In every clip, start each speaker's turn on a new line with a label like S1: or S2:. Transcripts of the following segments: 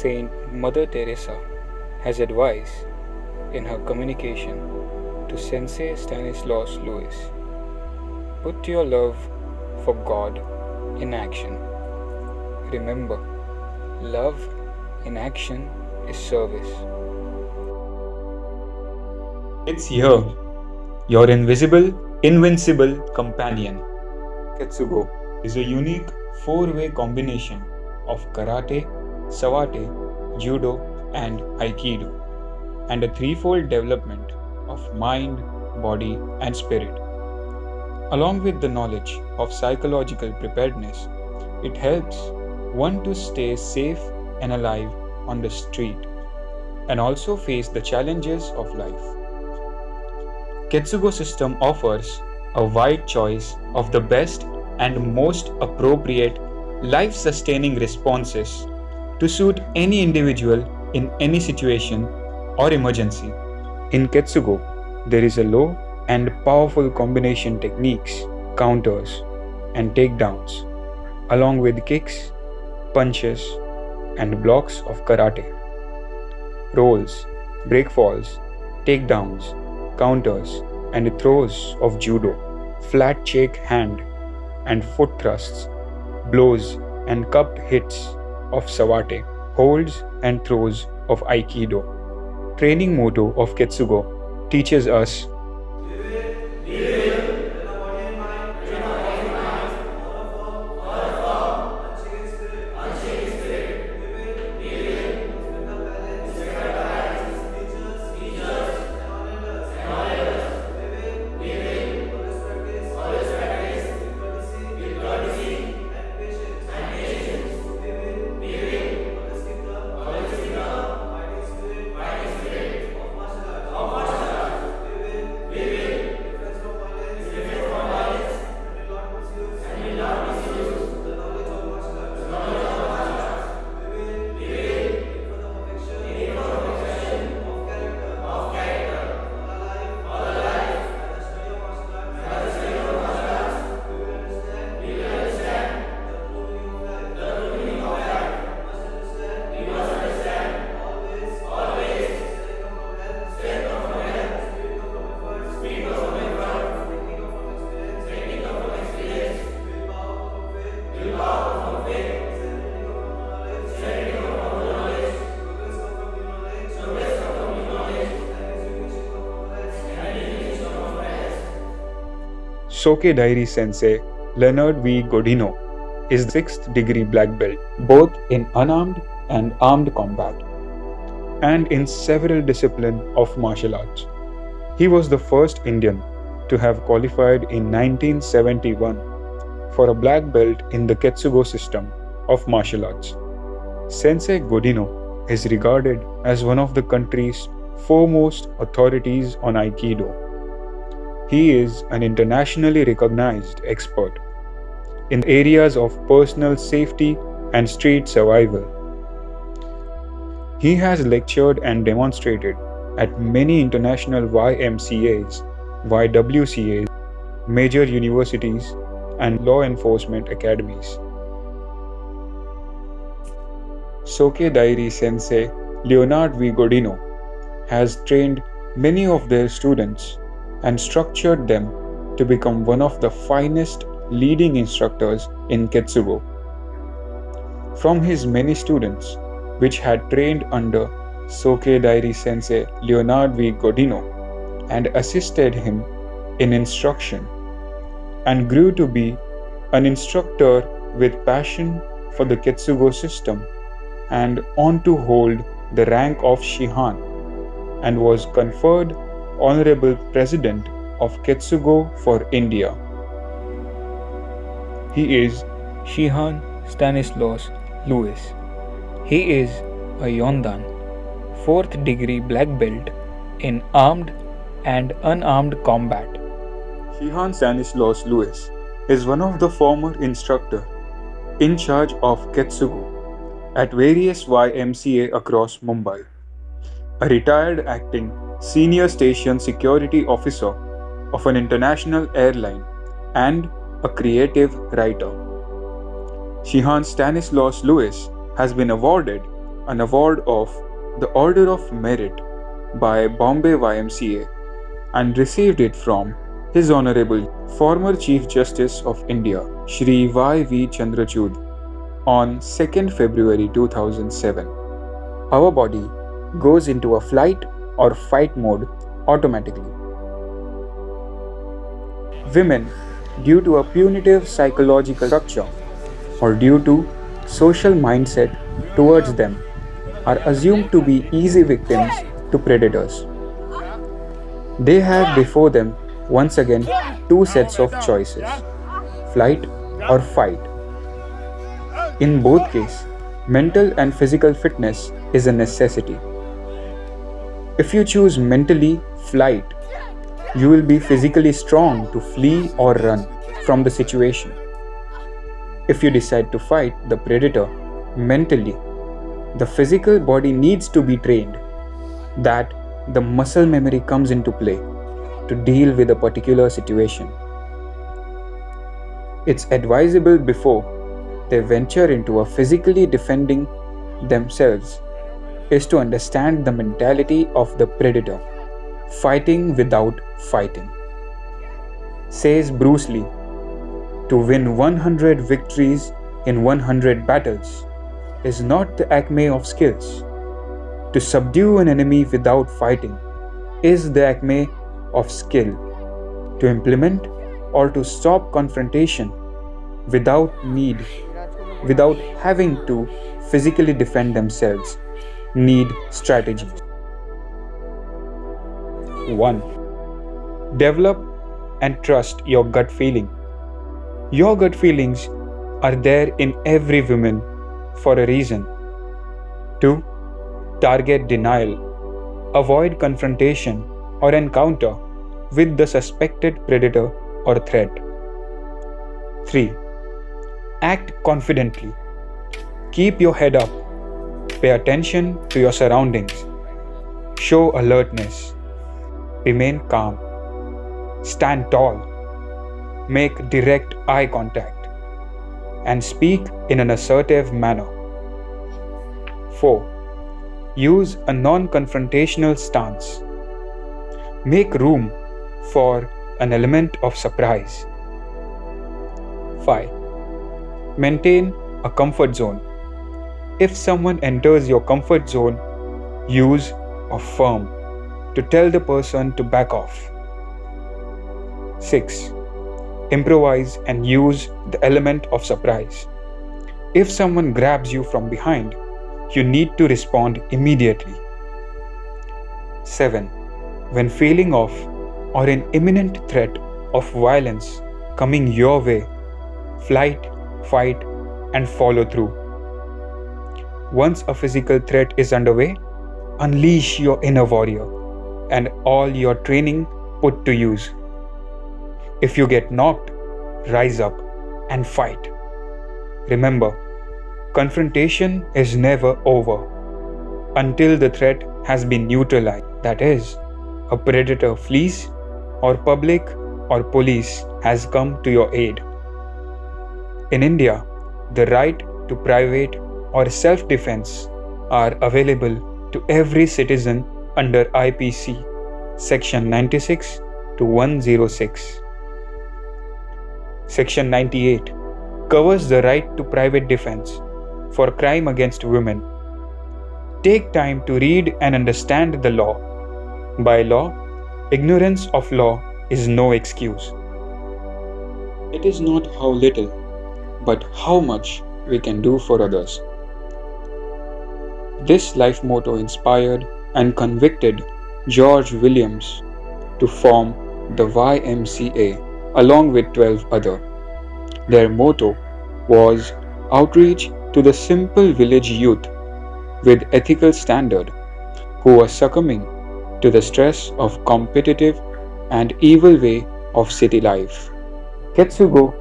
S1: Saint Mother Teresa has advised in her communication to Sensei Stanislaus Lewis, put your love for God in action. Remember, love in action is service.
S2: It's here, your invisible, invincible companion. Ketsugo is a unique four-way combination of karate, sawate, judo, and aikido, and a threefold development of mind, body, and spirit. Along with the knowledge of psychological preparedness, it helps one to stay safe and alive on the street and also face the challenges of life. Ketsugo system offers a wide choice of the best and most appropriate life-sustaining responses to suit any individual in any situation or emergency. In Ketsugo, there is a low and powerful combination techniques, counters, and takedowns, along with kicks, punches, and blocks of karate. Rolls, breakfalls, takedowns, counters, and throws of judo, flat shake hand and foot thrusts, blows and cupped hits of sawate, holds and throws of aikido. Training motto of Ketsugo teaches us Soke Dairi Sensei Leonard V. Godino is 6th degree black belt, both in unarmed and armed combat, and in several disciplines of martial arts. He was the first Indian to have qualified in 1971 for a black belt in the Ketsugo system of martial arts. Sensei Godino is regarded as one of the country's foremost authorities on Aikido. He is an internationally recognized expert in areas of personal safety and street survival. He has lectured and demonstrated at many international YMCAs, YWCAs, major universities, and law enforcement academies. Soke Dairi Sensei Leonard V. Godino has trained many of their students and structured them to become one of the finest leading instructors in Ketsugo. From his many students, which had trained under Soke Dairi Sensei Leonard V. Godino and assisted him in instruction, and grew to be an instructor with passion for the Ketsugo system, and on to hold the rank of Shihan, and was conferred Honorable President of Ketsugo for India.
S1: He is Shihan Stanislaus Lewis. He is a Yondan, 4th degree black belt in armed and unarmed combat.
S2: Shihan Stanislaus Lewis is one of the former instructors in charge of Ketsugo at various YMCA across Mumbai, a retired acting senior station security officer of an international airline, and a creative writer. Shihan Stanislaus Lewis has been awarded an award of the Order of Merit by Bombay YMCA and received it from His Honorable former Chief Justice of India, Shri Y.V. Chandrachud, on 2nd February 2007. Our body goes into a flight or fight mode automatically. Women, due to a punitive psychological structure or due to social mindset towards them, are assumed to be easy victims to predators. They have before them once again two sets of choices, flight or fight. In both cases, mental and physical fitness is a necessity. If you choose mentally flight, you will be physically strong to flee or run from the situation. If you decide to fight the predator mentally, the physical body needs to be trained, that the muscle memory comes into play to deal with a particular situation. It's advisable before they venture into a physically defending themselves is to understand the mentality of the predator, fighting without fighting. Says Bruce Lee, to win 100 victories in 100 battles is not the acme of skills. To subdue an enemy without fighting is the acme of skill. To implement or to stop confrontation without having to physically defend themselves, need strategies. 1. Develop and trust your gut feeling. Your gut feelings are there in every woman for a reason. 2. Target denial. Avoid confrontation or encounter with the suspected predator or threat. 3. Act confidently. Keep your head up. Pay attention to your surroundings. Show alertness. Remain calm. Stand tall. Make direct eye contact. And speak in an assertive manner. 4. Use a non-confrontational stance. Make room for an element of surprise. 5. Maintain a comfort zone. If someone enters your comfort zone, use affirm to tell the person to back off. 6. Improvise and use the element of surprise. If someone grabs you from behind, you need to respond immediately. 7. When feeling of or in imminent threat of violence coming your way, flight, fight, and follow through. Once a physical threat is underway, unleash your inner warrior and all your training put to use. If you get knocked, rise up and fight. Remember, confrontation is never over until the threat has been neutralized. That is, a predator flees or public or police has come to your aid. In India, the right to private or self-defense are available to every citizen under IPC Section 96 to 106. Section 98 covers the right to private defense for crime against women. Take time to read and understand the law. By law, ignorance of law is no excuse. It is not how little, but how much we can do for others. This life motto inspired and convicted George Williams to form the YMCA along with 12 others. Their motto was outreach to the simple village youth with ethical standard who were succumbing to the stress of competitive and evil way of city life. Ketsugo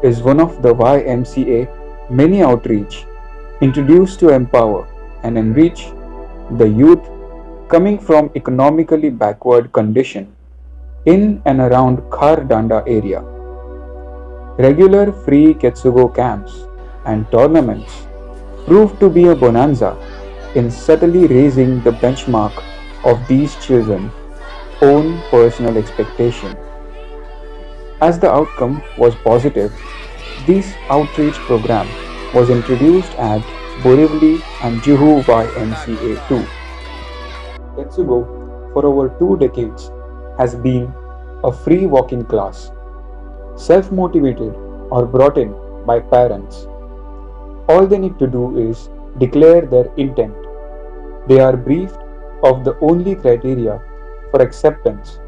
S2: is one of the YMCA many outreach introduced to empower and enrich the youth coming from economically backward condition in and around Khardanda area. Regular free Ketsugo camps and tournaments proved to be a bonanza in subtly raising the benchmark of these children's own personal expectation. As the outcome was positive, this outreach program was introduced at Borivali and Juhu YMCA too. Ketsugo, for over 2 decades, has been a free walk-in class, self-motivated or brought in by parents. All they need to do is declare their intent. They are briefed of the only criteria for acceptance,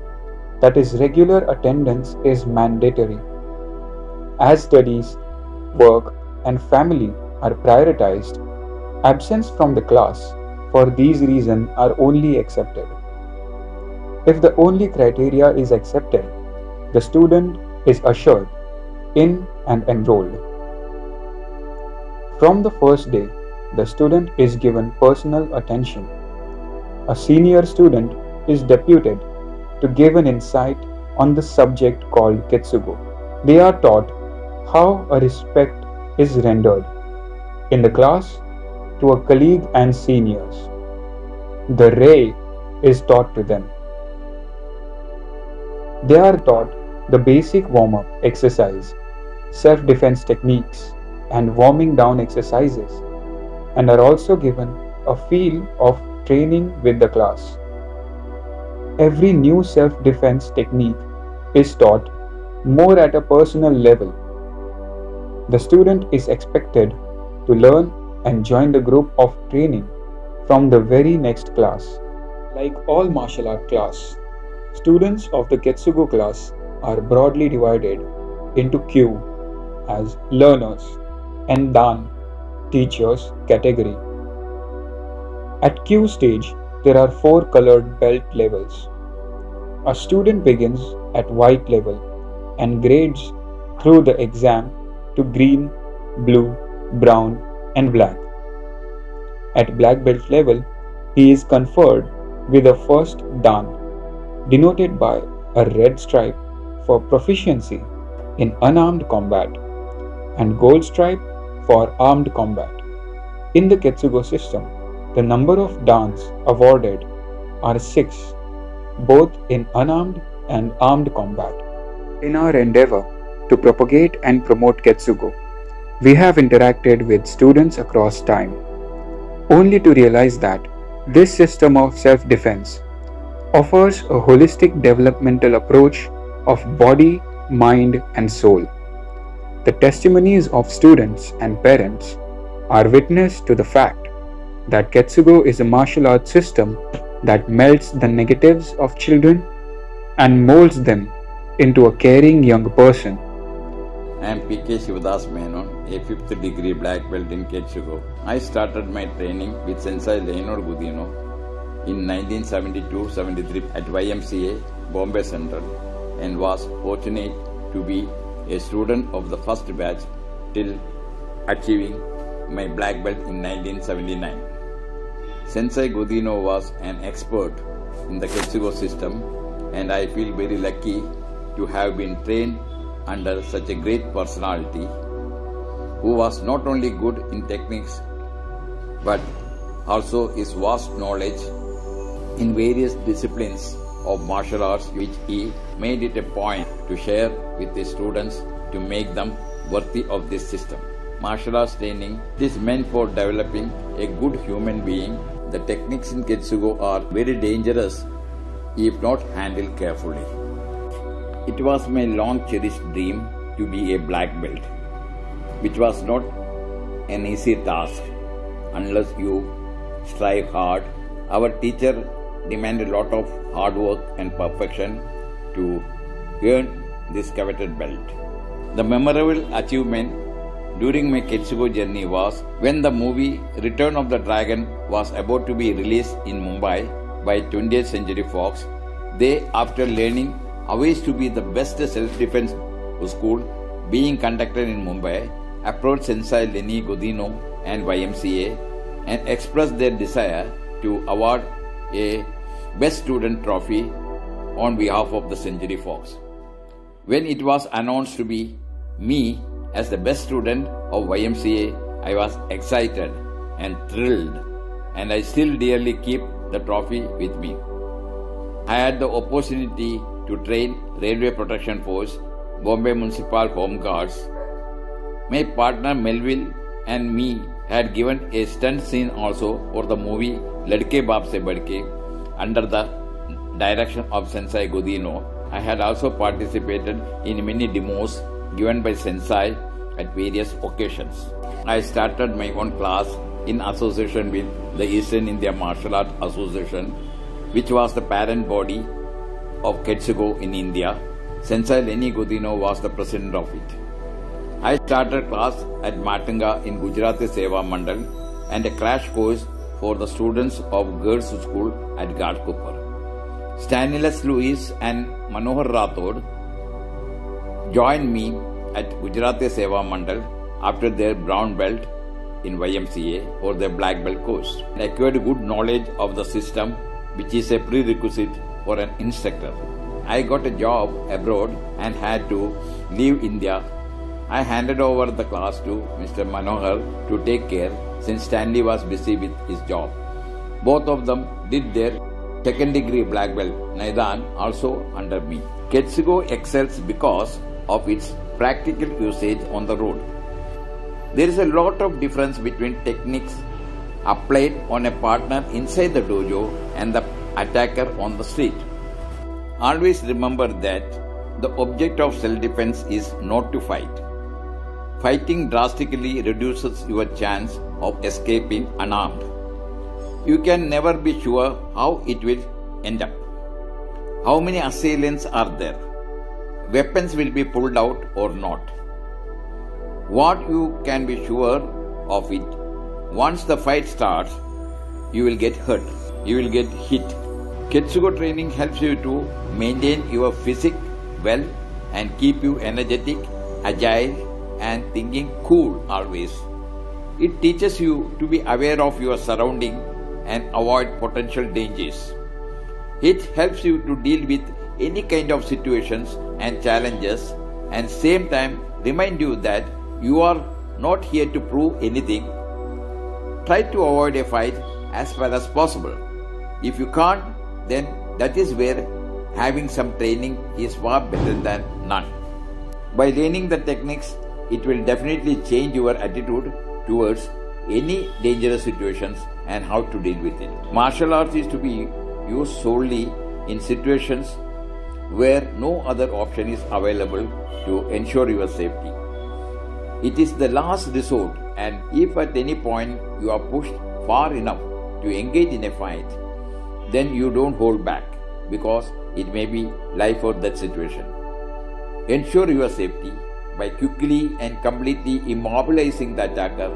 S2: that is, regular attendance is mandatory. As studies, work, and family are prioritized, absence from the class for these reasons are only accepted. If the only criteria is accepted, the student is ushered in and enrolled. From the first day, the student is given personal attention. A senior student is deputed to give an insight on the subject called Ketsugo. They are taught how a respect is rendered in the class to a colleague and seniors. The Rei is taught to them. They are taught the basic warm-up exercise, self-defense techniques, and warming down exercises, and are also given a feel of training with the class. Every new self-defense technique is taught more at a personal level. The student is expected to learn and join the group of training from the very next class. Like all martial art class, students of the Ketsugo class are broadly divided into Kyu as learners and Dan, teachers category. At Kyu stage, there are 4 colored belt levels. A student begins at white level and grades through the exam to green, blue, brown, and black. At black belt level, he is conferred with a first Dan, denoted by a red stripe for proficiency in unarmed combat, and gold stripe for armed combat. In the Ketsugo system, the number of dans awarded are 6, both in unarmed and armed combat. In our endeavor to propagate and promote Ketsugo, we have interacted with students across time, only to realize that this system of self-defense offers a holistic developmental approach of body, mind, and soul. The testimonies of students and parents are witness to the fact that Ketsugo is a martial arts system that melts the negatives of children and molds them into a caring young person.
S3: I am P.K. Shivadas Menon, a 5th degree black belt in Ketsugo. I started my training with Sensei Leonard Gudino in 1972-73 at YMCA, Bombay Central, and was fortunate to be a student of the first batch till achieving my black belt in 1979. Sensei Gudino was an expert in the Ketsugo system, and I feel very lucky to have been trained under such a great personality who was not only good in techniques but also his vast knowledge in various disciplines of martial arts, which he made it a point to share with his students to make them worthy of this system. Martial arts training is meant for developing a good human being. The techniques in Ketsugo are very dangerous if not handled carefully. It was my long cherished dream to be a black belt, which was not an easy task unless you strive hard. Our teacher demanded a lot of hard work and perfection to earn this coveted belt. The memorable achievement during my Ketsugo journey was when the movie Return of the Dragon was about to be released in Mumbai by 20th Century Fox. They, after learning how is to be the best self-defense school being conducted in Mumbai, approached Sensei Lenny Gudino and YMCA and expressed their desire to award a Best Student Trophy on behalf of the Century Fox. When it was announced to be me as the best student of YMCA, I was excited and thrilled and I still dearly keep the trophy with me. I had the opportunity to train Railway Protection Force, Bombay Municipal Home Guards. My partner Melville and me had given a stunt scene also for the movie Ladke Baap Se Badke under the direction of Sensei Godino. I had also participated in many demos given by Sensei at various occasions. I started my own class in association with the Eastern India Martial Arts Association, which was the parent body of Ketsugo in India. Sensei Lenny Godino was the president of it. I started class at Matunga in Gujarati Seva Mandal and a crash course for the students of girls' school at Ghatkopar. Stanislaus Lewis and Manohar Rathod joined me at Gujarati Seva Mandal after their brown belt in YMCA for their black belt course and acquired good knowledge of the system, which is a prerequisite for an instructor. I got a job abroad and had to leave India. I handed over the class to Mr. Manohar to take care since Stanley was busy with his job. Both of them did their second degree black belt, Naidan, also under me. Ketsugo excels because of its practical usage on the road. There is a lot of difference between techniques applied on a partner inside the dojo and the attacker on the street. Always remember that the object of self-defense is not to fight. Fighting drastically reduces your chance of escaping unarmed. You can never be sure how it will end up. How many assailants are there? Weapons will be pulled out or not. What you can be sure of it, once the fight starts, you will get hurt, you will get hit. Ketsugo training helps you to maintain your physique well and keep you energetic, agile and thinking cool always. It teaches you to be aware of your surrounding and avoid potential dangers. It helps you to deal with any kind of situations and challenges and same time remind you that you are not here to prove anything. Try to avoid a fight as far as possible. If you can't, then that is where having some training is far better than none. By learning the techniques, it will definitely change your attitude towards any dangerous situations and how to deal with it. Martial arts is to be used solely in situations where no other option is available to ensure your safety. It is the last resort, and if at any point you are pushed far enough to engage in a fight, then you don't hold back because it may be life or death situation. Ensure your safety by quickly and completely immobilizing the attacker.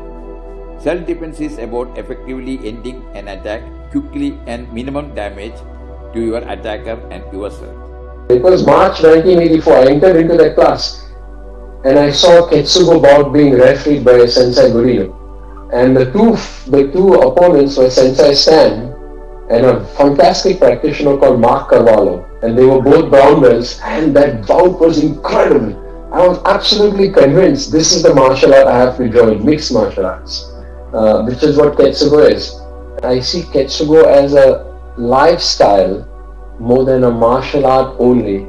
S3: Self-defense is about effectively ending an attack quickly and minimum damage to your attacker and yourself.
S4: It was March 1984. I entered into that class and I saw Ketsugo bout being refereed by Sensei Godino. And the two opponents were Sensei Stan and a fantastic practitioner called Mark Carvalho. And they were both brown belts, and that bout was incredible. I was absolutely convinced this is the martial art I have to join, mixed martial arts, which is what Ketsugo is. I see Ketsugo as a lifestyle more than a martial art only.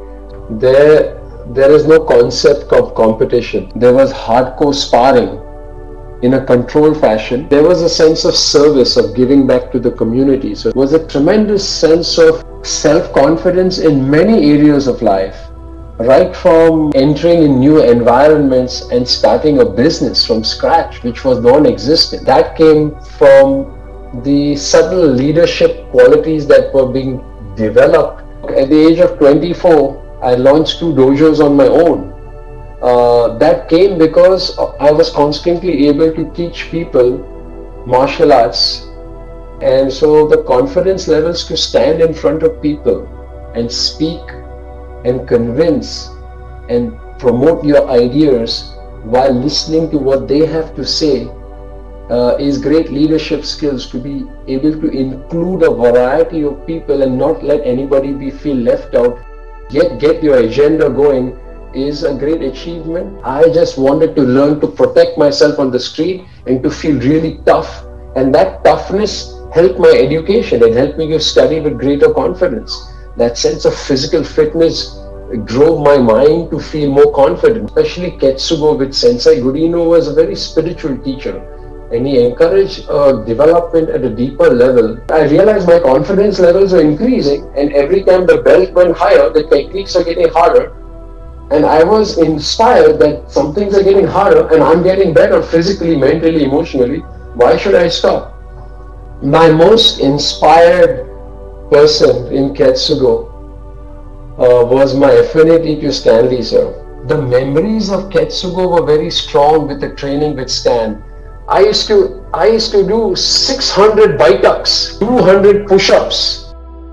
S4: There is no concept of competition. There was hardcore sparring in a controlled fashion. There was a sense of service, of giving back to the community. So it was a tremendous sense of self-confidence in many areas of life. Right from entering in new environments and starting a business from scratch, which was non-existent. That came from the subtle leadership qualities that were being developed. At the age of 24, I launched 2 dojos on my own. That came because I was constantly able to teach people martial arts, and so the confidence levels to stand in front of people and speak and convince and promote your ideas while listening to what they have to say is great leadership skills, to be able to include a variety of people and not let anybody feel left out, yet get your agenda going, is a great achievement. I just wanted to learn to protect myself on the street and to feel really tough, and that toughness helped my education. It helped me to study with greater confidence. That sense of physical fitness drove my mind to feel more confident. Especially Ketsugo with Sensei Gudino was a very spiritual teacher, and he encouraged development at a deeper level. I realized my confidence levels were increasing, and every time the belt went higher, the techniques are getting harder. And I was inspired that some things are getting harder and I'm getting better physically, mentally, emotionally. Why should I stop? My most inspired person in Ketsugo was my affinity to Stanley sir. The memories of Ketsugo were very strong with the training with Stan. I used to do 600 buttocks, 200 push-ups,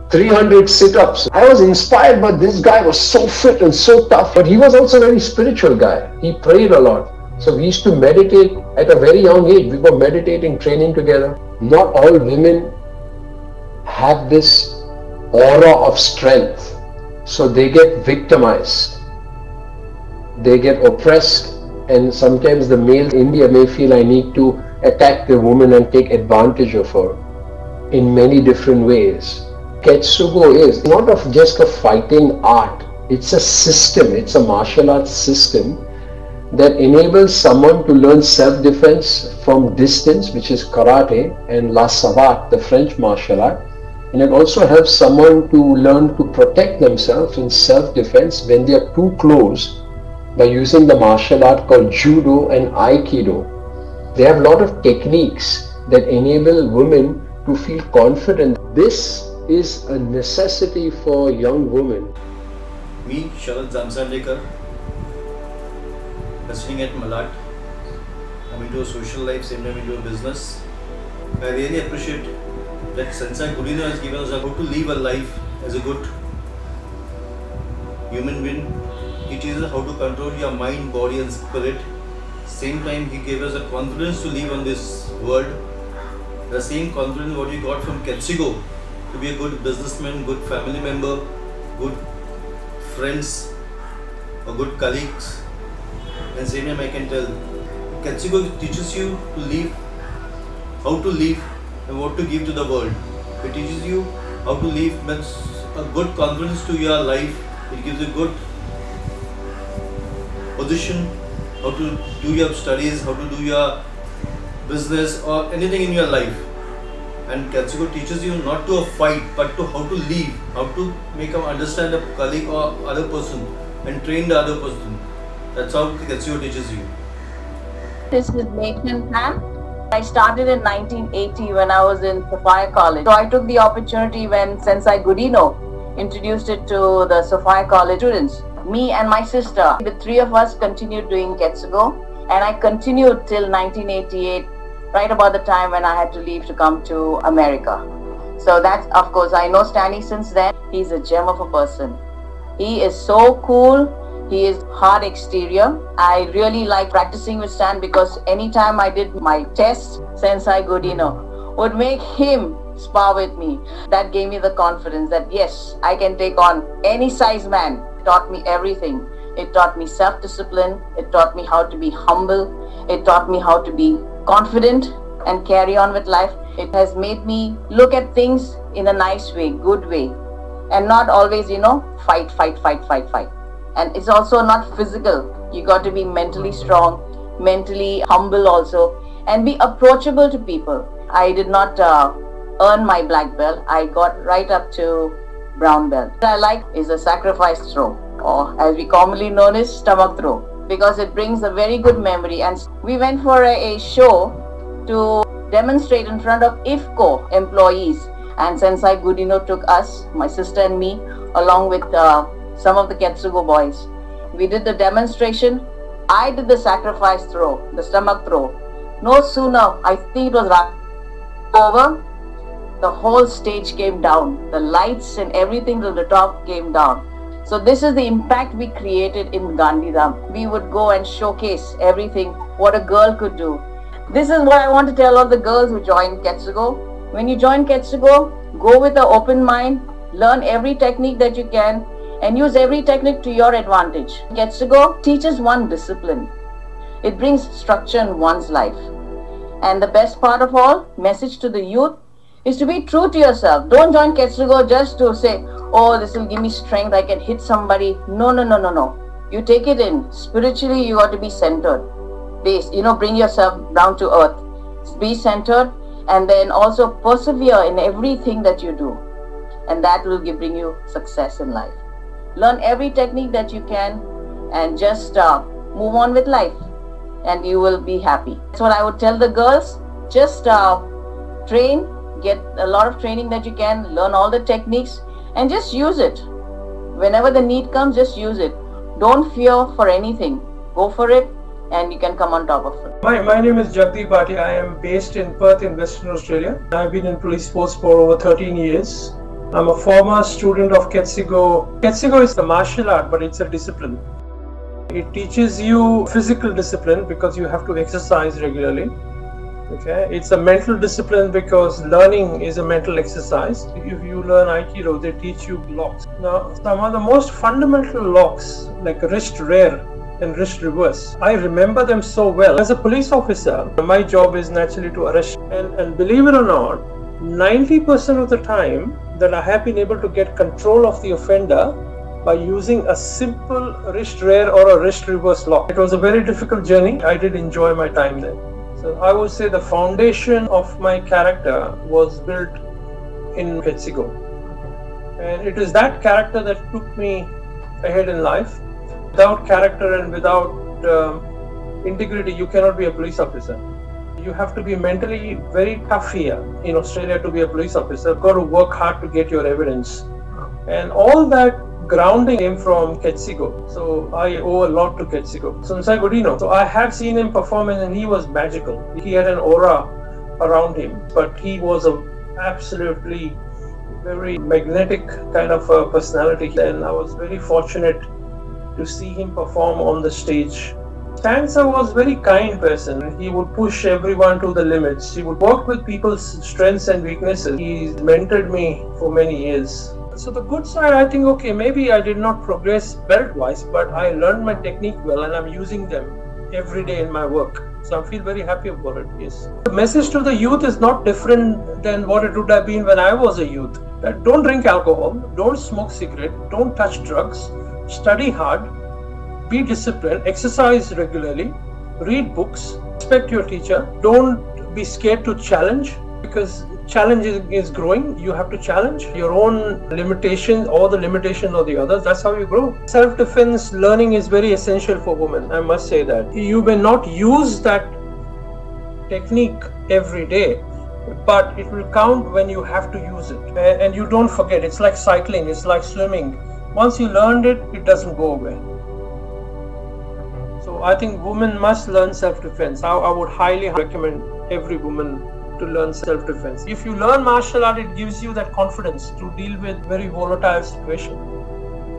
S4: 300 sit-ups. I was inspired, but this guy was so fit and so tough. But he was also a very spiritual guy. He prayed a lot. So we used to meditate at a very young age. We were meditating, training together. Not all women have this aura of strength. So they get victimized. They get oppressed. And sometimes the male in India may feel I need to attack the woman and take advantage of her in many different ways. Ketsugo is not of just a fighting art. It's a system. It's a martial arts system that enables someone to learn self-defense from distance, which is karate, and la savate, the French martial art. And it also helps someone to learn to protect themselves in self-defense when they are too close by using the martial art called judo and aikido. They have a lot of techniques that enable women to feel confident. This is a necessity for young women.
S5: Me, Sharad Zamsandekar, listening at Malat. I'm into a social life, same time into a business. I really appreciate that Sensei Gudino has given us how to live a life as a good human being. He teaches us how to control your mind, body and spirit. Same time he gave us a confidence to live on this world. The same confidence what we got from Ketsugo, to be a good businessman, good family member, good friends or good colleagues. And same time I can tell, Ketsugo teaches you to live, how to live and what to give to the world. It teaches you how to live with a good confidence to your life. It gives you good position, how to do your studies, how to do your business or anything in your life. And Ketsugo teaches you not to fight, but to how to live, how to make them understand a colleague or other person and train the other person. That's how Ketsugo teaches you.
S6: This is Nathan Ham. I started in 1980 when I was in Sophia College. So I took the opportunity when Sensei Gudino introduced it to the Sophia College students. Me and my sister, the three of us continued doing Ketsugo, and I continued till 1988, right about the time when I had to leave to come to America. So that's, of course, I know Stanley since then. He's a gem of a person. He is so cool. He is hard exterior. I really like practicing with Stan because anytime I did my tests, Sensei Gudino would make him spar with me. That gave me the confidence that yes, I can take on any size man. It taught me everything. It taught me self-discipline. It taught me how to be humble. It taught me how to be confident and carry on with life. It has made me look at things in a nice way, good way, and not always, fight. And it's also not physical. You got to be mentally strong, mentally humble also, and be approachable to people. I did not earn my black belt. I got right up to brown belt. What I like is a sacrifice throw, or as we commonly known as stomach throw, because it brings a very good memory. And we went for a show to demonstrate in front of IFCO employees, and Sensei Gudino took us, my sister and me, along with some of the Ketsugo boys. We did the demonstration. I did the sacrifice throw, the stomach throw. No sooner, I think it was over, the whole stage came down. The lights and everything to the top came down. So this is the impact we created in Gandhidham. We would go and showcase everything, what a girl could do. This is what I want to tell all the girls who join Ketsugo. When you join Ketsugo, go with an open mind, learn every technique that you can, and use every technique to your advantage. Ketsugo teaches one discipline. It brings structure in one's life. And the best part of all, message to the youth, is to be true to yourself. Don't join Ketsugo just to say, oh, this will give me strength, I can hit somebody. No. You take it in. Spiritually, you got to be centered. Bring yourself down to earth. Be centered, and then also persevere in everything that you do. And that will bring you success in life. Learn every technique that you can and just move on with life, and you will be happy. That's what I would tell the girls. Just train, get a lot of training that you can, learn all the techniques, and just use it. Whenever the need comes, just use it. Don't fear for anything. Go for it, and you can come on top of it.
S7: My name is Jagdeep Bhatia. I am based in Perth in Western Australia. I've been in police force for over 13 years. I'm a former student of Ketsugo. Ketsugo is a martial art, but it's a discipline. It teaches you physical discipline because you have to exercise regularly. Okay, it's a mental discipline because learning is a mental exercise. If you learn Aikido, they teach you locks. Now, some of the most fundamental locks, like wrist rear and wrist reverse, I remember them so well. As a police officer, my job is naturally to arrest. And believe it or not, 90% of the time that I have been able to get control of the offender by using a simple wrist rear or a wrist reverse lock. It was a very difficult journey. I did enjoy my time there. So I would say the foundation of my character was built in Ketsugo. And it is that character that took me ahead in life. Without character and without integrity, you cannot be a police officer. You have to be mentally very tough here in Australia to be a police officer. You've got to work hard to get your evidence. And all that grounding came from Ketsugo. So I owe a lot to Ketsugo. Sensei Godino. So I have seen him perform and he was magical. He had an aura around him, but he was a absolutely very magnetic kind of a personality. And I was very fortunate to see him perform on the stage. Stan Sir was a very kind person. He would push everyone to the limits. He would work with people's strengths and weaknesses. He mentored me for many years. So the good side, I think, okay, maybe I did not progress belt-wise, but I learned my technique well and I'm using them every day in my work. So I feel very happy about it, yes. The message to the youth is not different than what it would have been when I was a youth. That don't drink alcohol, don't smoke cigarette, don't touch drugs, study hard, be disciplined, exercise regularly, read books, respect your teacher, don't be scared to challenge, because challenge is growing. You have to challenge your own limitations or the limitations of the others. That's how you grow. Self-defense learning is very essential for women. I must say that. You may not use that technique every day, but it will count when you have to use it. And you don't forget. It's like cycling. It's like swimming. Once you learned it, it doesn't go away. So I think women must learn self-defense. I would highly recommend every woman to learn self-defense. If you learn martial art, it gives you that confidence to deal with very volatile situations.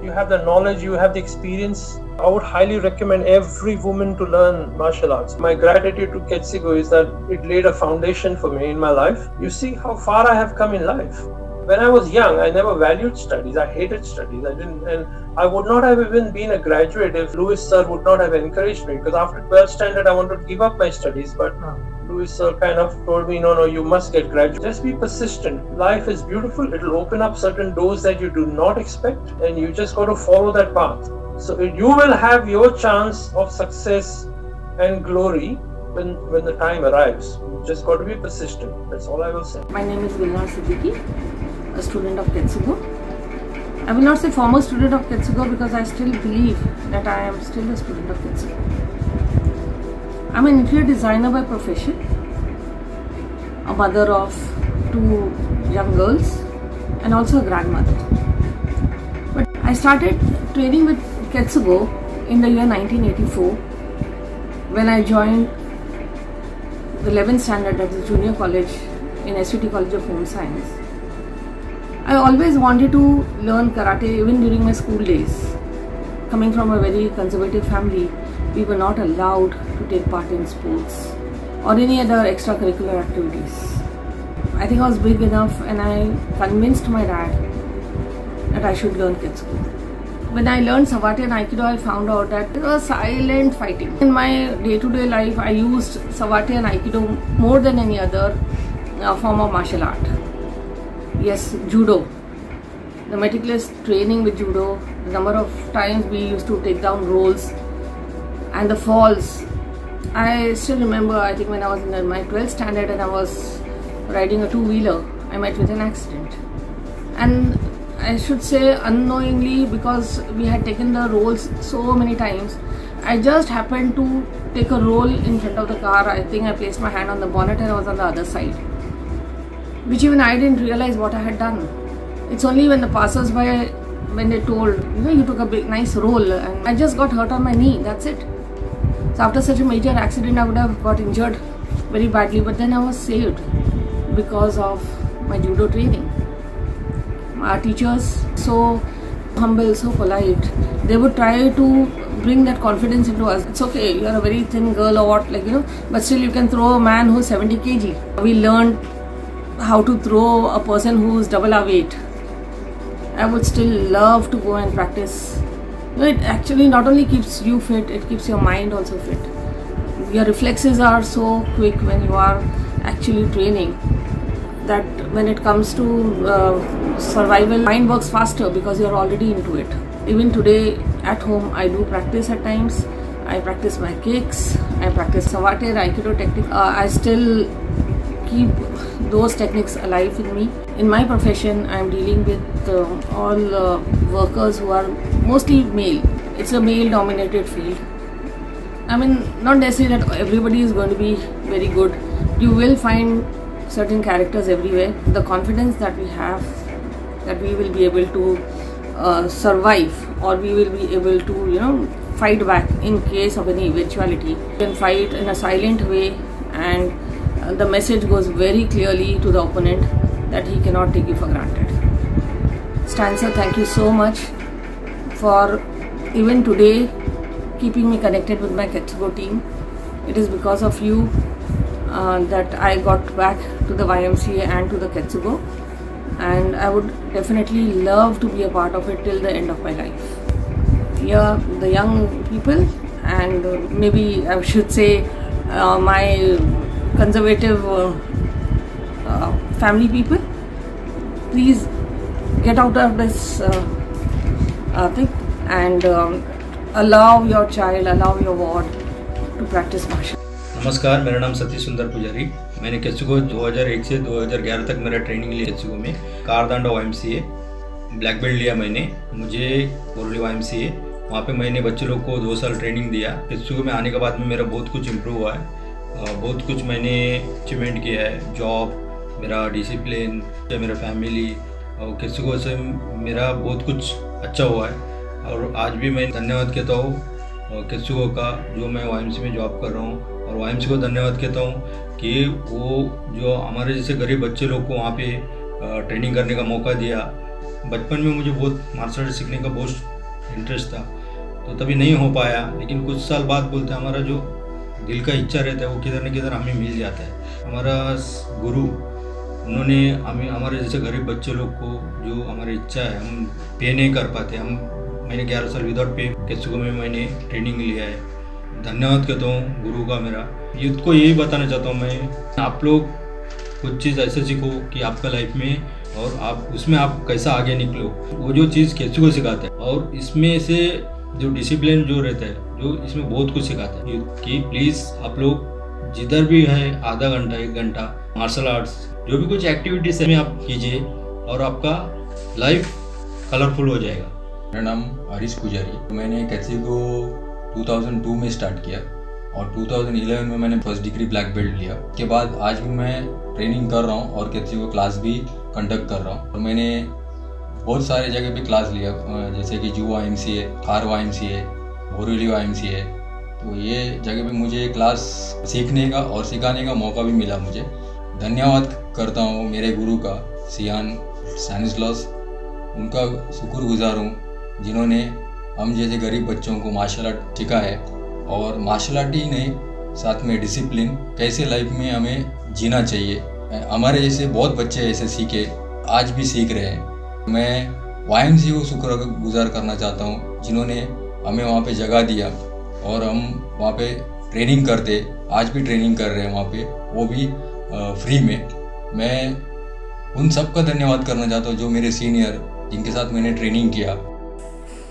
S7: You have the knowledge, you have the experience. I would highly recommend every woman to learn martial arts. My gratitude to Ketsugo is that it laid a foundation for me in my life. You see how far I have come in life. When I was young, I never valued studies. I hated studies. And I would not have even been a graduate if Louis Sir would not have encouraged me, because after 12th standard, I wanted to give up my studies, but Louis Sir kind of told me, no, you must get graduate. Just be persistent. Life is beautiful. It will open up certain doors that you do not expect, and you just got to follow that path. So you will have your chance of success and glory when the time arrives. You just got to be persistent. That's all I will say.
S8: My name is Gulnar Siddiqui, a student of Ketsugo. I will not say former student of Ketsugo because I still believe that I am still a student of Ketsugo. I'm an interior designer by profession, a mother of 2 young girls and also a grandmother. But I started training with Ketsugo in the year 1984 when I joined the 11th standard at the junior college in SVT College of Home Science. I always wanted to learn karate even during my school days. Coming from a very conservative family, we were not allowed to take part in sports or any other extracurricular activities. I think I was big enough and I convinced my dad that I should learn Ketsugo. When I learned Savate and Aikido, I found out that it was silent fighting. In my day-to-day life, I used Savate and Aikido more than any other form of martial art. Yes, judo. The meticulous training with judo, the number of times we used to take down rolls and the falls. I still remember, I think when I was in my 12th standard and I was riding a two-wheeler, I met with an accident. And I should say unknowingly, because we had taken the rolls so many times, I just happened to take a roll in front of the car. I think I placed my hand on the bonnet and I was on the other side, which even I didn't realize what I had done. It's only when the passers-by, when they told, you took a big nice roll, and I just got hurt on my knee, that's it. So after such a major accident, I would have got injured very badly, but then I was saved because of my judo training. Our teachers, so humble, so polite, they would try to bring that confidence into us. It's okay, you're a very thin girl or what, but still you can throw a man who's 70 kg. We learned how to throw a person who's double our weight. I would still love to go and practice. It actually not only keeps you fit, it keeps your mind also fit. Your reflexes are so quick when you are actually training that when it comes to survival, mind works faster because you're already into it. Even today at home, I do practice at times. I practice my kicks, I practice Savate, Aikido technique. I still keep those techniques alive in me. In my profession, I'm dealing with all workers who are mostly male. It's a male-dominated field. I mean, not necessarily that everybody is going to be very good. You will find certain characters everywhere. The confidence that we have, that we will be able to survive, or we will be able to, fight back in case of any eventuality. You can fight in a silent way, and the message goes very clearly to the opponent that he cannot take you for granted. Stan sir, thank you so much for even today keeping me connected with my Ketsugo team. It is because of you that I got back to the YMCA and to the Ketsugo, and I would definitely love to be a part of it till the end of my life. Yeah, the young people, and maybe I should say my conservative family people, please get out of this thing and allow your child, allow your ward to practice martial.
S9: नमस्कार, मेरा नाम सतीश सुंदर पुजारी। मैंने केत्सुगो 2001 से 2011 तक मेरा training लिया केत्सुगो में। कारदांडा YMCA ब्लैक बेल्ट लिया मैंने। मुझे बोरली YMCA वहाँ पे मैंने बच्चे लोग को 2 साल ट्रेनिंग दिया। केत्सुगो में आने के बाद में मेरा बहुत कुछ इम्प्रूव हुआ है, बहुत कुछ मैंने अचीवमेंट किया है। जॉब, मेरा डिसिप्लिन, मेरा फैमिली, और केत्सुगो से मेरा बहुत कुछ अच्छा हुआ है। और आज भी मैं धन्यवाद कहता हूँ केत्सुगो का, जो मैं YMCA में जॉब कर रहा हूँ, और YMCA को धन्यवाद कहता हूँ कि वो जो हमारे जैसे गरीब बच्चे लोग को वहाँ पे ट्रेनिंग करने का मौका दिया। बचपन में मुझे बहुत मार्शल आर्ट सीखने का बहुत इंटरेस्ट था, तो तभी नहीं हो पाया, लेकिन कुछ साल बाद बोलते हमारा जो दिल का इच्छा रहता है वो किधर न किधर हमें मिल जाता है। हमारा गुरु, उन्होंने हमारे जैसे गरीब बच्चे लोग को जो हमारी इच्छा है हम पे नहीं कर पाते, मैंने 11 साल विदाउट पे केत्सुगो में मैंने ट्रेनिंग लिया है। धन्यवाद कहता हूँ गुरु का। मेरा यूथ को यही बताना चाहता हूँ मैं, आप लोग कुछ चीज़ ऐसे सीखो कि आपका लाइफ में, और आप उसमें आप कैसा आगे निकलो। वो जो चीज़ केत्सुगो सिखाता है, और इसमें से जो डिसिप्लिन जो रहता है, जो इसमें बहुत कुछ सिखाता है कि प्लीज़ आप लोग जिधर भी है आधा घंटा 1 घंटा मार्शल आर्ट्स जो भी कुछ एक्टिविटीज़ है आप कीजिए, और आपका लाइफ कलरफुल हो जाएगा।
S10: मेरा नाम हरीश पुजारी। मैंने केत्सुगो 2002 में स्टार्ट किया और 2011 में मैंने फर्स्ट डिग्री ब्लैक बेल्ट लिया। उसके बाद आज भी मैं ट्रेनिंग कर रहा हूँ और केत्सुगो क्लास भी कंडक्ट कर रहा हूँ। और मैंने बहुत सारे जगह पे क्लास लिया, जैसे कि जू YMCA, Thar YMCA, Borivali YMCA। तो ये जगह पे मुझे क्लास सीखने का और सिखाने का मौका भी मिला। मुझे धन्यवाद करता हूँ मेरे गुरु का, सियान स्टैनिस्लॉस। उनका शुक्रगुजार हूँ जिन्होंने हम जैसे गरीब बच्चों को मार्शल आर्ट सिखा है, और मार्शल आर्ट ही नहीं, साथ में डिसिप्लिन, कैसे लाइफ में हमें जीना चाहिए। हमारे जैसे बहुत बच्चे ऐसे सीखे, आज भी सीख रहे हैं। मैं YMCA को शुक्रगुजार करना चाहता हूँ जिन्होंने हमें वहाँ पे जगह दिया, और हम वहाँ पे ट्रेनिंग करते, आज भी ट्रेनिंग कर रहे हैं वहाँ पे, वो भी फ्री में। मैं उन सब का धन्यवाद करना चाहता हूँ जो मेरे सीनियर, जिनके साथ मैंने ट्रेनिंग किया।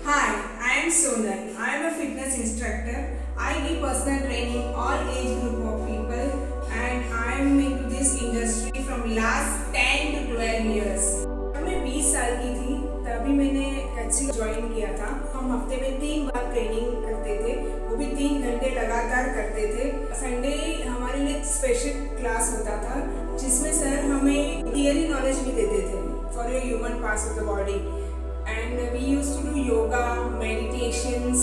S11: Hi, I am Sonal. I am a fitness instructor. I give personal training all age group of people, and I am into this industry from last 10 to 12 years. जब मैं 20 साल की थी तभी मैंने कैटसिगो ज्वाइन किया था। हम हफ्ते में 3 बार ट्रेनिंग करते थे, वो भी 3 घंटे लगातार करते थे। संडे हमारे लिए स्पेशल क्लास होता था जिसमें सर हमें थियरी नॉलेज भी देते थे for your human parts of the body. And we used to do yoga, meditations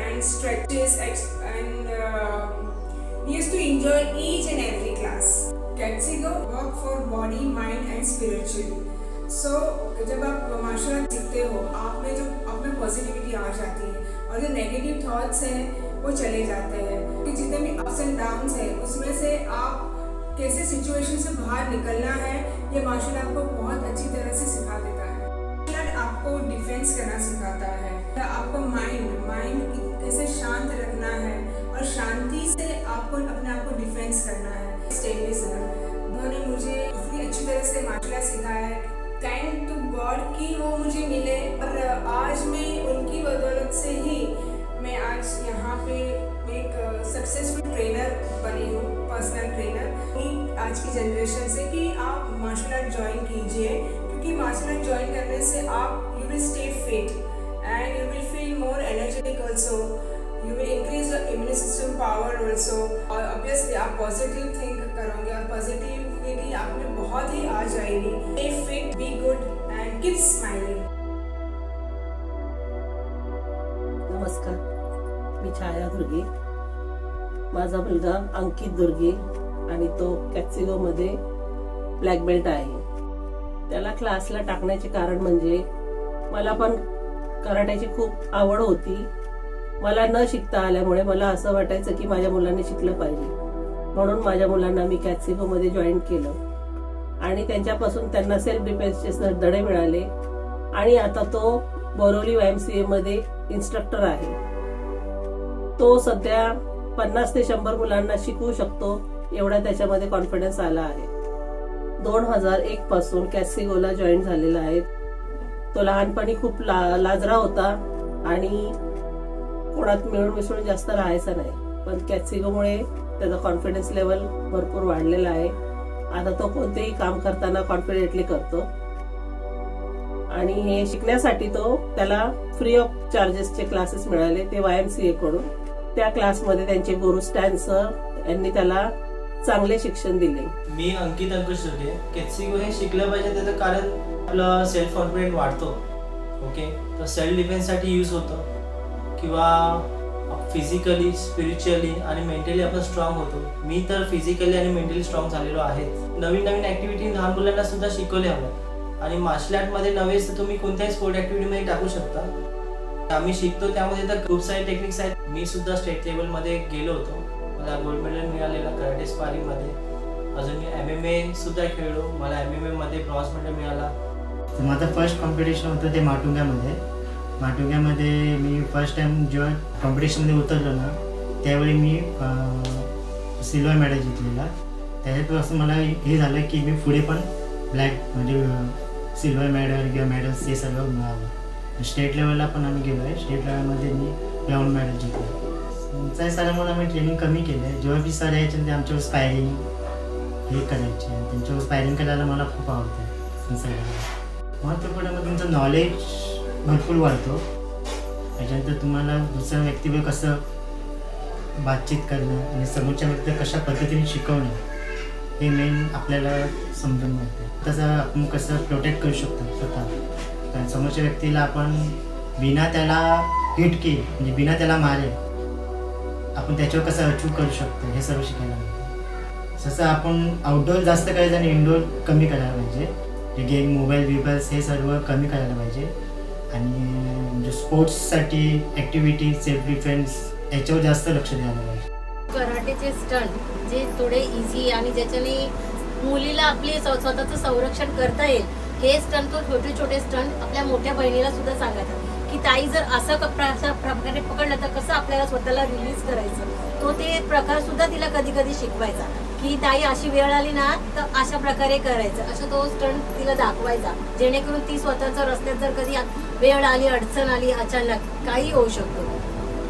S11: and stretches, and we used to enjoy each and every class. कैटसिगो work for body, mind and spiritually. So जब आप martial art सीखते हो, आप में जो अपने positivity आ जाती है और जो नेगेटिव थॉट्स हैं वो चले जाते हैं। कि जितने भी अप्स एंड डाउन्स हैं उसमें से आप कैसे सिचुएशन से बाहर निकलना है, ये मार्शल आर्ट को बहुत अच्छी तरह से सिखा देता है। आपको डिफेंस करना सिखाता है, आपको माइंड कैसे शांत रखना है और शांति से आपको अपने आप को डिफेंस करना है। स्टेली सर उन्होंने मुझे इतनी अच्छी तरह से मार्शल आर्ट सिखाया है। थैंक टू गॉड कि वो मुझे मिले और आज मैं उनकी बदौलत से ही मैं आज यहाँ पे एक सक्सेसफुल ट्रेनर बनी हूँ, पर्सनल ट्रेनर। आज की जनरेशन से कि आप मार्शल आर्ट ज्वाइन कीजिए, क्योंकि मार्शल आर्ट ज्वाइन करने से आप you will stay fit and you will feel more energetic also, you will increase your immune system power also, और ऑब्वियसली आप पॉजिटिव थिंक करोगे और पॉजिटिविटी आप में बहुत ही आ जाएगी। Stay fit, be good and keep smiling.
S12: नमस्कार, मी छाया दुर्गे, माझा मुलगा अंकित दुर्गे आणि तो कैटसिगोमध्ये ब्लॅक बेल्ट आहे। त्याला क्लासला टाकण्याचे कारण म्हणजे मला पण कराट्याची खूप आवड होती। मला न शिकता आल्यामुळे मला असं वाटायचं की माझ्या मुलांनी शिकलं पाहिजे, म्हणून माझ्या मुलांना मी कैटसिगोमध्ये जॉईन केलं आणि त्यांच्यापासून त्यांना सेल्फ डिफेन्सचे धडे मिळाले आणि आता तो बोरिवली YMCA मध्ये इन्स्ट्रक्टर आहे। तो सध्या 50 ते 100 मुलांना शिकवू शकतो एवढा त्याच्यामध्ये कॉन्फिडन्स आला आहे। 2001 पासून कैटसिगोला जॉईन झालेला आहे। तो लहानपणी खूप लाजरा होता आणि कोणात मिळून मिसळून जास्त राहायचा नाही, पण कैटसिगोमुळे त्याचा कॉन्फिडन्स लेवल भरपूर वाढलेला आहे। आता तो कोणतेही काम करताना कॉन्फिडेंटली करतो आणि हे शिकण्यासाठी त्याला फ्री ऑफ चार्जेसचे क्लासेस मिळाले ते YMCA कडून। त्या क्लासमध्ये त्यांचे गुरु स्टॅन सर यांनी त्याला चांगले शिक्षण दिले।
S13: मी अंकित अंकुश दुर्गे। कैटसिगो हे शिकलं पाहिजे त्याचं कारण आपलं सेल्फ कॉन्फिडन्स वाढतो, ओके, तर सेल्फ डिफेन्स साठी यूज होतो किंवा फिजिकली, स्पिरिच्युअली आणि मेंटली आपण स्ट्रॉंग होतो। मी तर फिजिकली आणि मेंटली स्ट्रॉंग झालेलो आहे। नवीन नवीन ऍक्टिव्हिटी लहान मुलांना सुद्धा शिकवल्या हव्यात आणि मार्शल आर्ट मध्ये नवे तर तुम्ही कोणत्याही स्पोर्ट ऍक्टिव्हिटी मध्ये टाकू शकता। आम्ही शिकतो त्यामध्ये तर खूप सारे टेक्निक्स आहेत। मी सुद्धा स्टेट लेवल मध्ये गेलो होतो, मला गोल्ड मेडल मिळालेलं कराटे स्पारिंग मध्ये। अजून मी MMA सुद्धा खेळलो, मला MMA मध्ये ब्रॉन्झ मेडल मिळाला।
S14: माझं फर्स्ट कॉम्पिटिशन होतं ते माटुंग्यामध्ये मी फर्स्ट टाइम जेव्हा कॉम्पिटिशनमध्ये उतरलो ना त्यावेळी मी सिल्वर मेडल जिंकलेला। त्याच्यापासून मला हे झालं की मी पुढे पण ब्लॅक म्हणजे सिल्वर मेडल किंवा मेडल्स हे सर्व मिळालं। स्टेट लेवलला पण आम्ही गेलो आहे, स्टेट लेवलमध्ये मी ब्राऊन मेडल जिंकलो। संसाई सरांमुळे आम्ही ट्रेनिंग कमी केलं आहे। जेव्हा बी सर यायचे ते आमच्यावर स्पायरिंग हे करायचे, त्यांच्यावर स्पायरिंग करायला मला खूप आवडतं। संसाईला महत्त्वपूर्ण तुमचं नॉलेज भरपूर वाढतो, त्याच्यानंतर तुम्हाला दुसऱ्या व्यक्तीवर कसं बातचीत करणं आणि समोरच्या व्यक्तीला कशा पद्धतीने शिकवणं हे मेन आपल्याला समजून मिळते। तसं आपण कसं प्रोटेक्ट करू शकतो स्वतः, कारण समोरच्या व्यक्तीला आपण बिना त्याला हिट केली म्हणजे बिना त्याला मारे आपण त्याच्यावर कसं अचीव करू शकतो हे सर्व शिकायला मिळतं। तसं आपण आउटडोअर जास्त करायचं आणि इनडोअर कमी करायला पाहिजे। हे गेम, मोबाईल हे सर्व कमी करायला पाहिजे आणि म्हणजे स्पोर्ट्ससाठी ॲक्टिव्हिटी, सेल्फ डिफेन्स याच्यावर जास्त लक्ष द्यायला पाहिजे।
S15: कराटेचे स्टंट जे थोडे इझी आणि ज्याच्याने मुलीला आपले स्वतःचं संरक्षण करता येईल हे स्टंट, तो छोटे छोटे स्टंट आपल्या मोठ्या बहिणीला सुद्धा सांगायचं की ताई जर असं प्रकारे पकडलं तर कसं आपल्याला स्वतःला रिलीज करायचं, तो ते प्रकार सुद्धा तिला कधी कधी शिकवायचा। की ताई अशी वेळ आली ना तर अशा प्रकारे करायचं, असं तो स्टंट तिला दाखवायचा, जेणेकरून ती स्वतःच्या रस्त्यात जर कधी वेळ आली, अडचण आली, अचानक काही होऊ शकतो,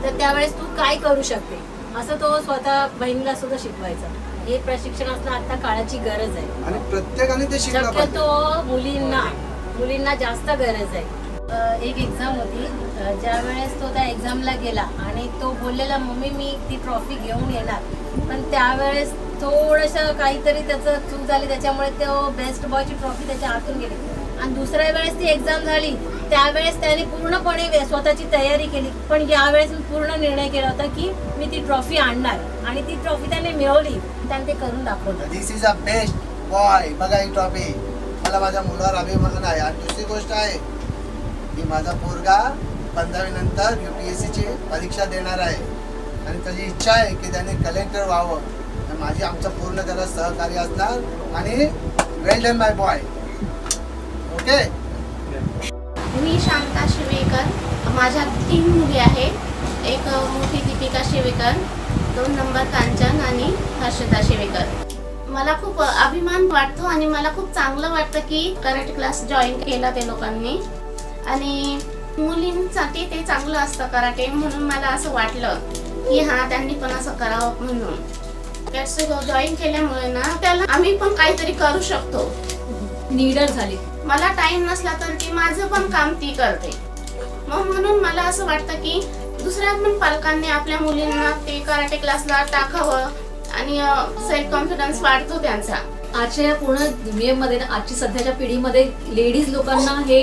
S15: तर त्यावेळेस तू काय करू शकते, असं तो स्वतः बहिणीला सुद्धा शिकवायचा. हे प्रशिक्षण असणं आता काळाची गरज आहे
S16: आणि प्रत्येकाने ते शिकलं पाहिजे.
S15: शक्यतो मुलींना जास्त गरज आहे. एक एक्झाम होती, ज्या वेळेस तो त्या एक्झामला गेला आणि तो बोललेला मम्मी मी ती ट्रॉफी घेऊन येणार, पण त्यावेळेस थोडंसं काहीतरी त्याचं चूक झाली, त्याच्यामुळे तो बेस्ट बॉयची ट्रॉफी त्याच्या हातून गेली. आणि दुसऱ्या वेळेस ती एक्झाम झाली, त्यावेळेस त्याने पूर्णपणे स्वतःची तयारी केली, पण यावेळेस पूर्ण निर्णय केला होता की मी ती ट्रॉफी आणणार, आणि ती ट्रॉफी त्याने मिळवली, त्याने ते करून दाखवलं.
S16: This is a best boy. बघा ही ट्रॉफी, मला माझ्या मुलावर अभिमान आहे. आणि दुसरी गोष्ट आहे की माझा पोरगा 15वी नंतर UPSCची परीक्षा देणार आहे आणि त्याची इच्छा आहे की त्याने कलेक्टर व्हावं. माझी आमचं पूर्ण त्याला सहकार्य असणार आणि well done my boy. Okay.
S17: मी शांता शिवेकर. माझ्या 3 मुली आहेत. एक मोठी दीपिका शिवेकर, 2 नंबर कांचन आणि हर्षदा शिवेकर. मला खूप अभिमान वाटतो आणि मला खूप चांगलं वाटतं की कराटे क्लास जॉईन केला ते लोकांनी, आणि मुलींसाठी ते चांगलं असतं कराटे, म्हणून मला असं वाटलं की हां त्यांनी पण असं करावं म्हणून. केत्सुगो जॉईन केल्यामुळे ना त्याला आम्ही पण काहीतरी करू शकतो.
S15: लीडर झाली.
S17: मला टाइम नसला तर ती माझं पण काम ती करते, मग म्हणून मला असं वाटतं की दुसऱ्या पण पालकांनी आपल्या मुलींना ते कराटे क्लासला टाकावं आणि सेल्फ कॉन्फिडन्स वाढतो त्यांचा.
S15: आजच्या पूर्ण दुनियेमध्ये, आजची सध्याच्या पिढीमध्ये लेडीज लोकांना हे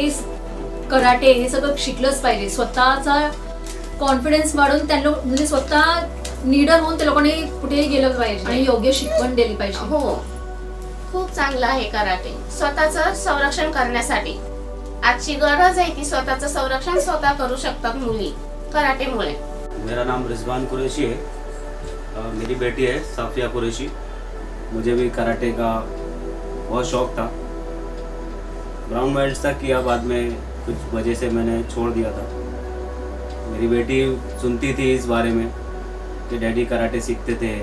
S15: कराटे हे सगळं शिकलंच पाहिजे. स्वतःचा कॉन्फिडन्स वाढून त्यांना म्हणजे स्वतः लीडर होऊन त्या लोकांनी कुठेही गेलं पाहिजे आणि योग्य शिकवण दिली पाहिजे.
S17: हो, खूप चांगलं आहे कराटे स्वतःचं संरक्षण करण्यासाठी. आजची गरज आहे की स्वतःचं संरक्षण स्वतः करू शकतात मुली कराटेमुळे.
S18: मेरा नाम रिजवान कुरैशी है. मेरी बेटी है साफिया कुरैशी. मुझे भी कराटे का बहुत शौक था. ब्राउन बेल्ट तक किया, बाद में कुछ वजह से मैंने छोड़ दिया था. मेरी बेटी सुनती थी इस बारे में कि डैडी कराटे सीखते थे,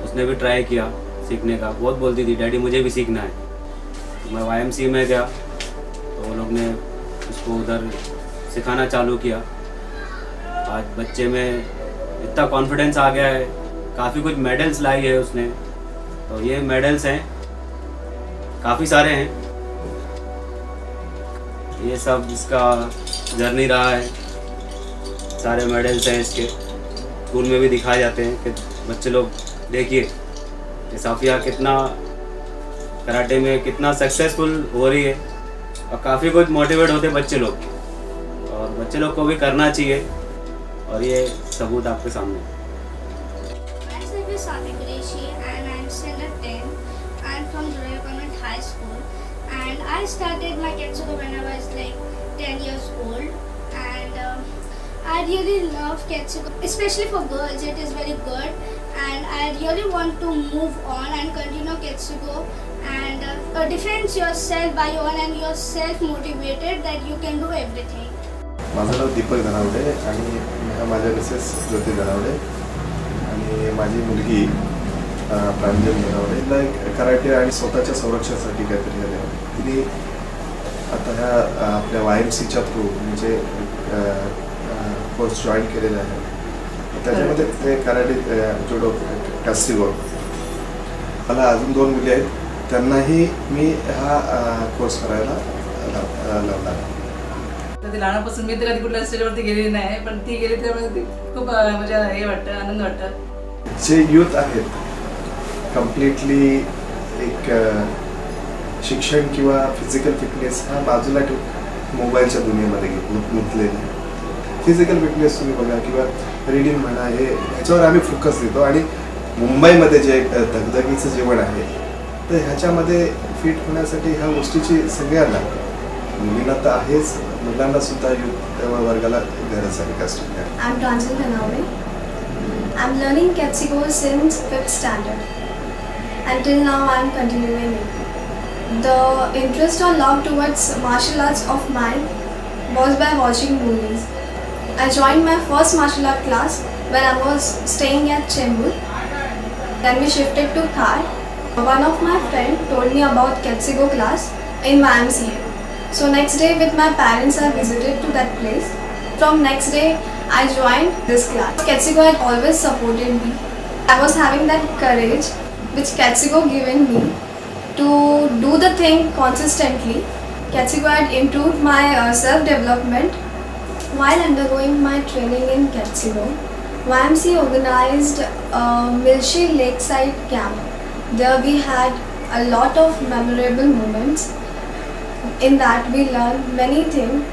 S18: उसने भी ट्राई किया सीखने का, बहुत बोलती थी डैडी मुझे भी सीखना है. तो मैं YMCA में गया तो वो लोग ने उसको उधर सिखाना चालू किया. आज बच्चे में इतना कॉन्फिडेंस आ गया है, काफ़ी कुछ मेडल्स लाई है उसने. तो ये मेडल्स हैं, काफ़ी सारे हैं. ये सब इसका जर्नी रहा है. सारे मेडल्स हैं इसके. स्कूल में भी दिखाए जाते हैं कि बच्चे लोग देखिए कि साफिया कितना कराटे में कितना सक्सेसफुल हो रही है, और काफ़ी कुछ मोटिवेट होते बच्चे लोग, और बच्चे लोग को भी करना चाहिए, और ये सबूत आपके सामने.
S19: Myself is Safi Qureshi and I'm standard 10. I'm from Juraya Convent High School, and I started my Ketsugo when I was like 10 years old, and I really love Ketsugo, especially for girls. It is very good, and I really want to move on and continue Ketsugo and defend yourself by your own, and you're self motivated that you can do everything.
S20: माझं नाव दीपक धनावडे आणि माझ्या Mrs ज्योती धनावडे आणि माझी मुलगी प्रांजल धनावडे. तिला एक karate आणि स्वतःच्या संरक्षणासाठी काहीतरी झाले. तिने आता ह्या आपल्या YMCच्या थ्रू म्हणजे कोर्स जॉईन केलेला आहे. त्याच्यामध्ये ते कराटे जुडो केत्सुगो. मला अजून 2 मुली आहेत, त्यांनाही मी हा कोर्स करायला लावला.
S8: तर ते लहानपासून मी तर कधी कुठल्या स्टेजवरती गेलेली नाही, पण ती गेली त्यामुळे खूप म्हणजे हे वाटतं, आनंद वाटतं.
S20: जे यूथ आहेत कम्प्लिटली एक शिक्षण किंवा फिजिकल फिटनेस हा बाजूला ठेवून मोबाईलच्या दुनियेमध्ये गुंतलेले. फिजिकल फिटनेस तुम्ही बघा किंवा रीडिंग म्हणा, हे ह्याच्यावर आम्ही फोकस देतो. आणि मुंबईमध्ये जे धगधगीचं जीवन आहे तर ह्याच्यामध्ये फिट होण्यासाठी ह्या गोष्टीची सगळ्यांना, मुलींना तर आहेच, मुलांना सुद्धा युथ वर्गाला गरज आहे.
S21: I'm Pranjal Dhanawde. I'm learning Ketsugo since 5th standard. Until now I'm continuing it. The interest or love towards martial arts of mine was by watching movies. I joined my first martial art class when I was staying at Chembur. Then we shifted to Thar. One of my friends told me about Ketsigo class in YMCA. So next day with my parents I visited to that place. From next day I joined this class. Ketsigo had always supported me. I was having that courage which Ketsigo given me to do the thing consistently. Ketsigo had improved my self-development. While undergoing my training in Ketsigo, YMCA organized a Milshi Lakeside camp. There we had a lot of memorable moments. In that we learned many things,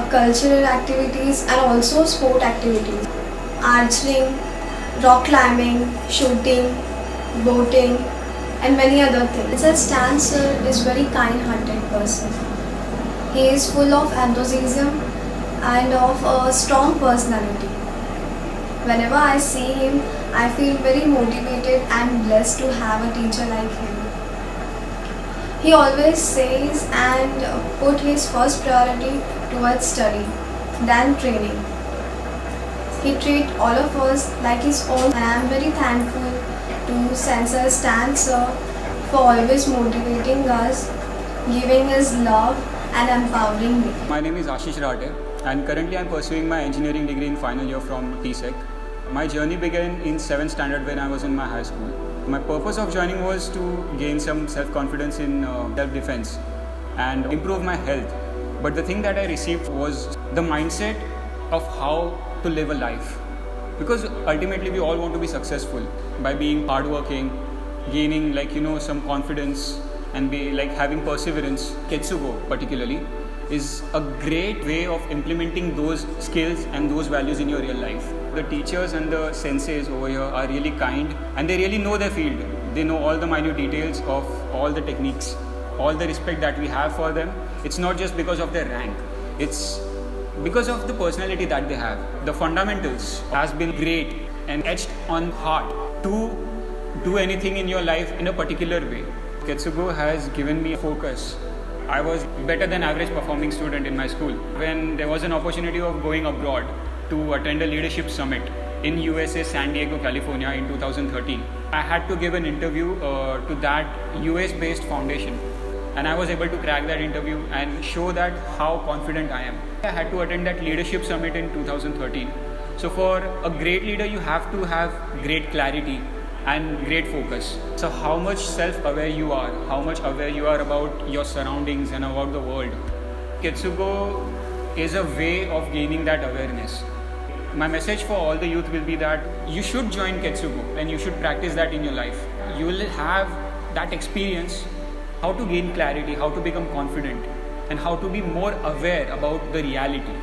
S21: cultural activities and also sport activities. Archery, rock climbing, shooting, boating and many other things. Stan sir is very kind-hearted person. He is full of enthusiasm and of a strong personality. Whenever I see him, I feel very motivated and blessed to have a teacher like him. He always says and put his first priority towards study, then training. He treats all of us like his own, and I am very thankful to Sensei Stan sir for always motivating us, giving his love and empowering me.
S1: My name is Ashish Rate and currently I am pursuing my engineering degree in final year from TSEC. My journey began in 7th standard when I was in my high school. My purpose of joining was to gain some self-confidence in self-defense and improve my health. But the thing that I received was the mindset of how to live a life. Because ultimately we all want to be successful by being hardworking, gaining some confidence and be having perseverance. Ketsugo particularly is a great way of implementing those skills and those values in your real life. The teachers and the senseis over here are really kind and they really know their field. They know all the minute details of all the techniques, all the respect that we have for them. It's not just because of their rank, it's because of the personality that they have. The fundamentals has been great and etched on heart to do anything in your life in a particular way. Ketsugo has given me a focus. I was better than average performing student in my school. When there was an opportunity of going abroad to attend a leadership summit in USA, San Diego, California in 2013, I had to give an interview to that US-based foundation. And I was able to crack that interview and show that how confident I am. I had to attend that leadership summit in 2013. So for a great leader, you have to have great clarity and great focus. So how much self-aware you are, how much aware you are about your surroundings and about the world. Ketsugo is a way of gaining that awareness. My message for all the youth will be that you should join Ketsugo and you should practice that in your life. You will have that experience, how to gain clarity, how to become confident and how to be more aware about the reality.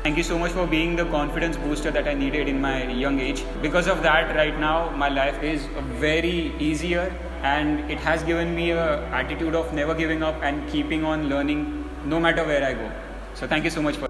S1: Thank you so much for being the confidence booster that I needed in my young age. Because of that, right now, my life is very easier and it has given me an attitude of never giving up and keeping on learning no matter where I go. So thank you so much for